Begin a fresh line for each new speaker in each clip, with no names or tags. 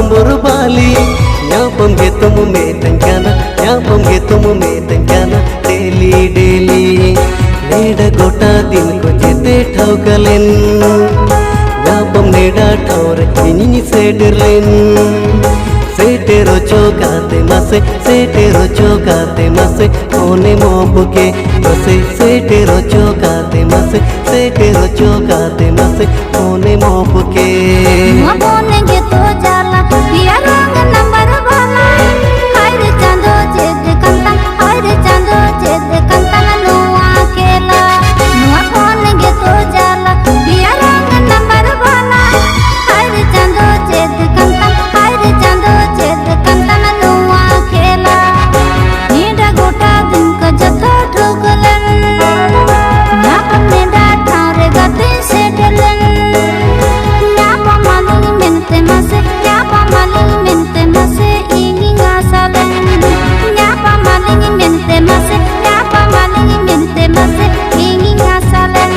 nombor bali nyapam getum metangkana nyapam getum metangkana daily daily neda gota din ko jete thawkalen nyapam neda thawr ini sederlen setero chokate mase kone mobuke mase setero chokate mase kone mobuke
mabone gitu jala biar orang nambar bala haire chando jed kantang nuwa kela mabone gitu jala biar orang nambar bala haire chando jed kantang nuwa kela nida gota din ko jatha thuklen napam nida thare gate setlen nyapa maling mente mase ingi ngasalen nyapa maling mente mase ingi ngasalen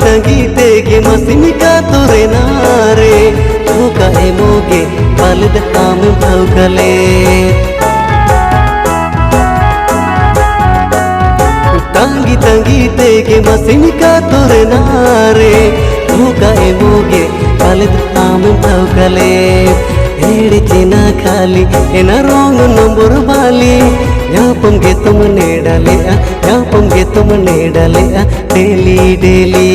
tangi tege masini ka tore nare choka emoge palid am thawkale tangi tege masini ka tore nare choka emoge palid am thawkale edi china khali ena rong nombor bali nyapam getum nedale daily daily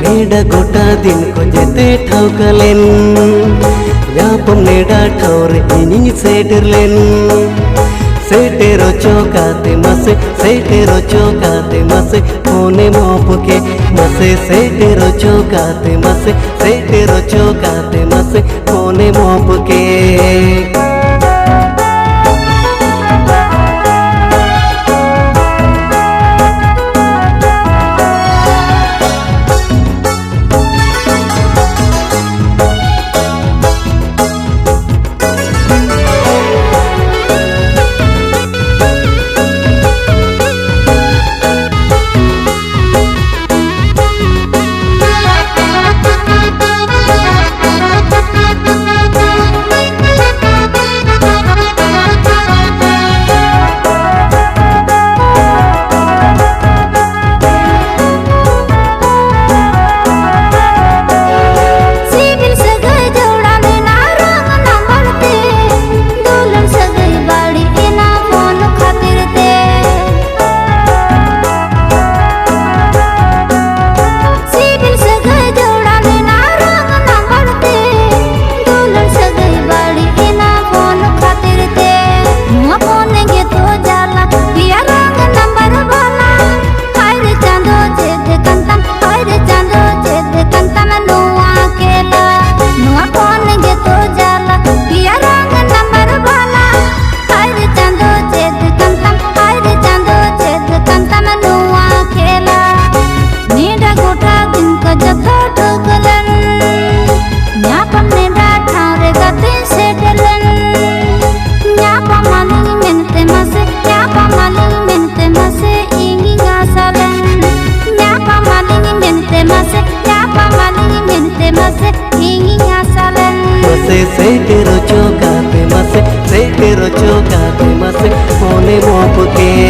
neda gota din ko jete thawkalen nyapam neda thawr ini sederlen setero chokate mase kone mobuke mase setero chokate mase kone mobuke setero chokate mase kone mobuke